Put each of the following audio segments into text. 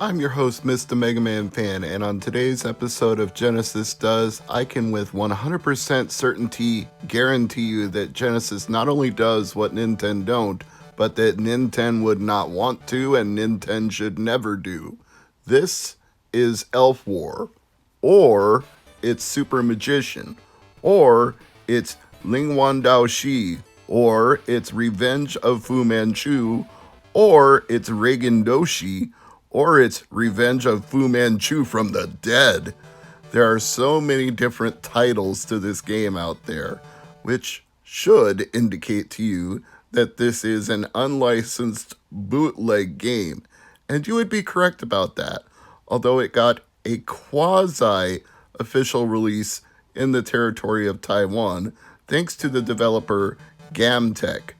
I'm your host, Mr. MegaManFan, and on today's episode of Genesis Does, I can with 100% certainty guarantee you that Genesis not only does what Nintendo don't, but that Nintendo would not want to and Nintendo should never do. This is Elf War, or it's Super Magician, or it's Ling Huan Daoshi, or it's Revenge of Fu Manchu, or it's Reagan Doshi, or it's Revenge of Fu Manchu from the Dead. There are so many different titles to this game out there, which should indicate to you that this is an unlicensed bootleg game. And you would be correct about that, although it got a quasi-official release in the territory of Taiwan, thanks to the developer Gamtech.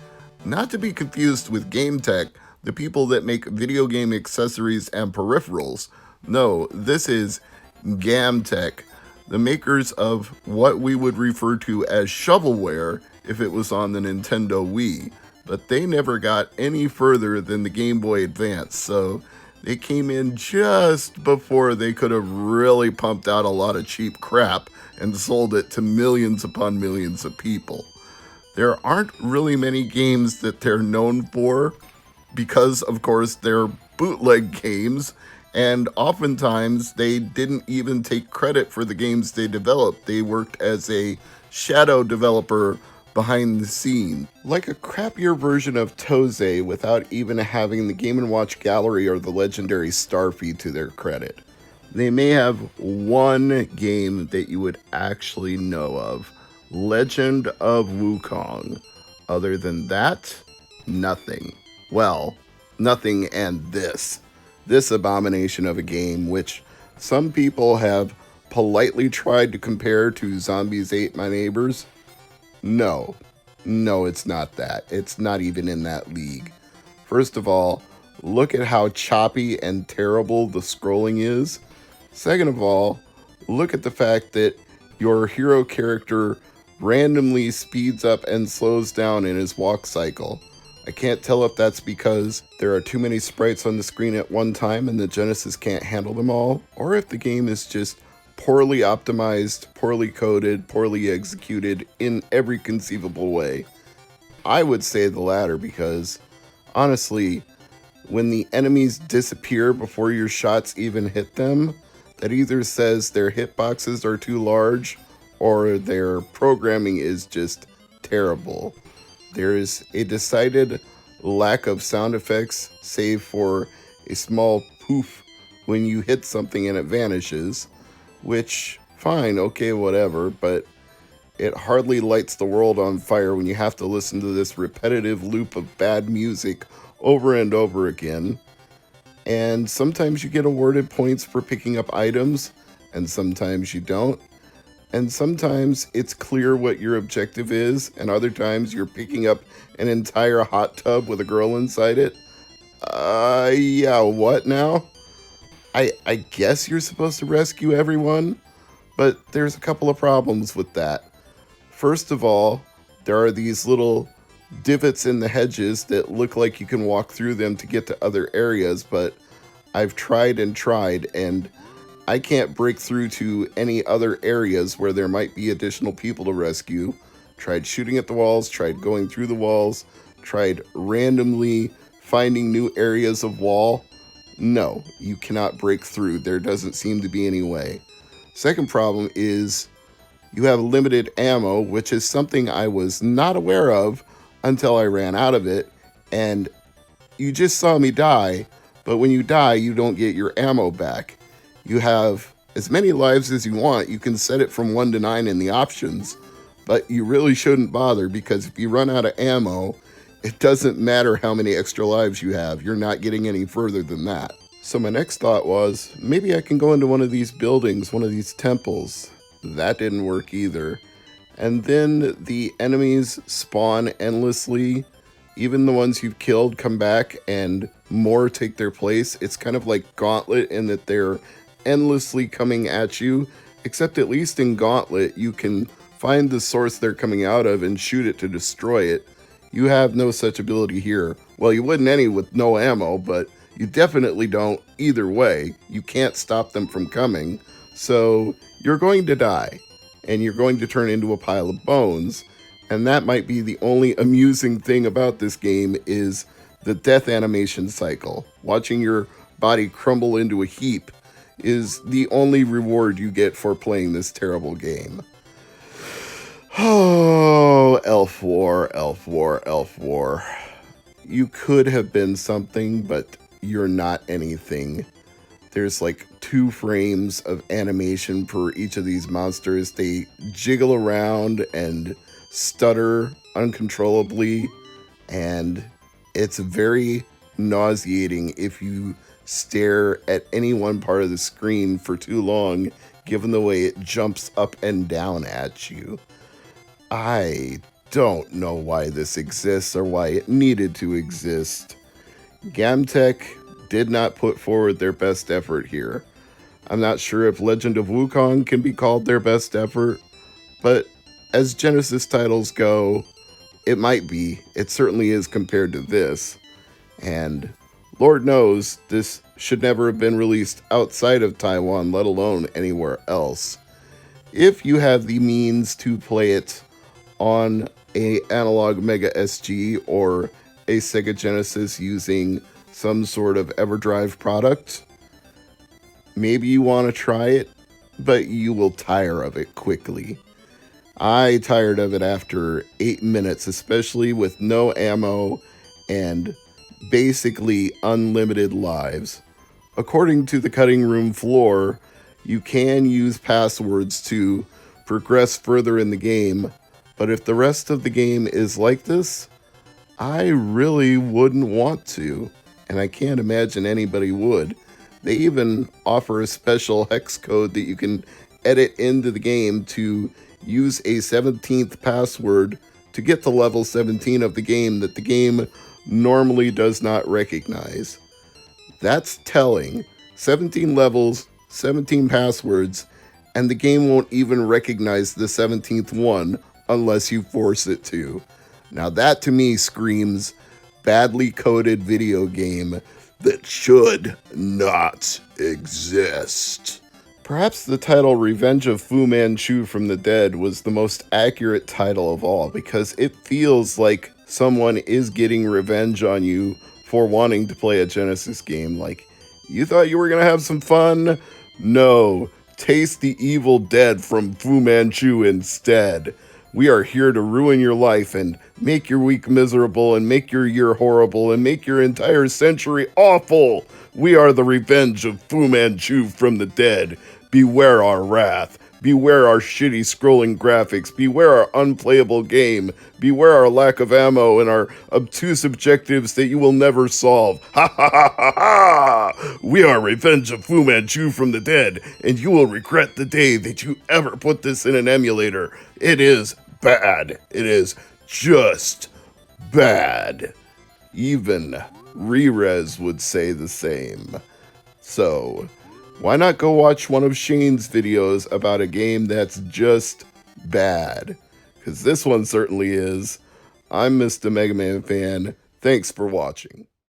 Not to be confused with GameTech, the people that make video game accessories and peripherals. No, this is Gamtech, the makers of what we would refer to as shovelware if it was on the Nintendo Wii. But they never got any further than the Game Boy Advance, so they came in just before they could have really pumped out a lot of cheap crap and sold it to millions upon millions of people. There aren't really many games that they're known for, because, of course, they're bootleg games, and oftentimes they didn't even take credit for the games they developed. They worked as a shadow developer behind the scene, like a crappier version of Toze without even having the Game & Watch Gallery or the legendary Starfy to their credit. They may have one game that you would actually know of, Legend of Wukong. Other than that, nothing. Well, nothing and this abomination of a game, which some people have politely tried to compare to Zombies Ate My Neighbors. No, it's not that. It's not even in that league. First of all, look at how choppy and terrible the scrolling is. Second of all, look at the fact that your hero character randomly speeds up and slows down in his walk cycle. I can't tell if that's because there are too many sprites on the screen at one time and the Genesis can't handle them all, or if the game is just poorly optimized, poorly coded, poorly executed in every conceivable way. I would say the latter because, honestly, when the enemies disappear before your shots even hit them, that either says their hitboxes are too large or their programming is just terrible. There is a decided lack of sound effects, save for a small poof when you hit something and it vanishes, which, fine, okay, whatever, but it hardly lights the world on fire when you have to listen to this repetitive loop of bad music over and over again. And sometimes you get awarded points for picking up items, and sometimes you don't. And sometimes it's clear what your objective is, and other times you're picking up an entire hot tub with a girl inside it. Yeah, what now? I guess you're supposed to rescue everyone, but there's a couple of problems with that. First of all, there are these little divots in the hedges that look like you can walk through them to get to other areas, but I've tried and I can't break through to any other areas where there might be additional people to rescue. Tried shooting at the walls, tried going through the walls, tried randomly finding new areas of wall. No, you cannot break through. There doesn't seem to be any way. Second problem is you have limited ammo, which is something I was not aware of until I ran out of it. And you just saw me die, but when you die, you don't get your ammo back. You have as many lives as you want. You can set it from 1 to 9 in the options, but you really shouldn't bother because if you run out of ammo, it doesn't matter how many extra lives you have. You're not getting any further than that. So my next thought was, maybe I can go into one of these buildings, one of these temples. That didn't work either. And then the enemies spawn endlessly. Even the ones you've killed come back and more take their place. It's kind of like Gauntlet in that they're endlessly coming at you, except at least in Gauntlet you can find the source they're coming out of and shoot it to destroy it. You have no such ability here. Well, you wouldn't any with no ammo, but You definitely don't either way. You can't stop them from coming. So you're going to die. And you're going to turn into a pile of bones. And that might be the only amusing thing about this game is the death animation cycle. Watching your body crumble into a heap is the only reward you get for playing this terrible game. Oh, Elf War, Elf War, Elf War. You could have been something, but you're not anything. There's like 2 frames of animation per each of these monsters. They jiggle around and stutter uncontrollably, and it's very nauseating if you stare at any one part of the screen for too long, given the way it jumps up and down at you. I don't know why this exists or why it needed to exist. Gamtech did not put forward their best effort here. I'm not sure if Legend of Wukong can be called their best effort, but as Genesis titles go, it might be. It certainly is compared to this. And Lord knows this should never have been released outside of Taiwan, let alone anywhere else. If you have the means to play it on a analog Mega SG or a Sega Genesis using some sort of EverDrive product, maybe you want to try it, but you will tire of it quickly. I tired of it after 8 minutes, especially with no ammo and basically unlimited lives. According to the cutting room floor, you can use passwords to progress further in the game, but if the rest of the game is like this, I really wouldn't want to, and I can't imagine anybody would. They even offer a special hex code that you can edit into the game to use a 17th password to get to level 17 of the game that the game normally does not recognize. That's telling. 17 levels, 17 passwords, and the game won't even recognize the 17th one unless you force it to. Now that to me screams badly coded video game that should not exist. Perhaps the title Revenge of Fu Manchu from the Dead was the most accurate title of all, because it feels like someone is getting revenge on you for wanting to play a Genesis game. Like, you thought you were going to have some fun? No, taste the evil dead from Fu Manchu instead. We are here to ruin your life and make your week miserable and make your year horrible and make your entire century awful. We are the Revenge of Fu Manchu from the Dead. Beware our wrath. Beware our shitty scrolling graphics. Beware our unplayable game. Beware our lack of ammo and our obtuse objectives that you will never solve. Ha ha ha ha ha! We are Revenge of Fu Manchu from the Dead, and you will regret the day that you ever put this in an emulator. It is bad. It is just bad. Even Rerez would say the same. So, why not go watch one of Shane's videos about a game that's just bad? Because this one certainly is. I'm Mr. MegaManFan. Thanks for watching.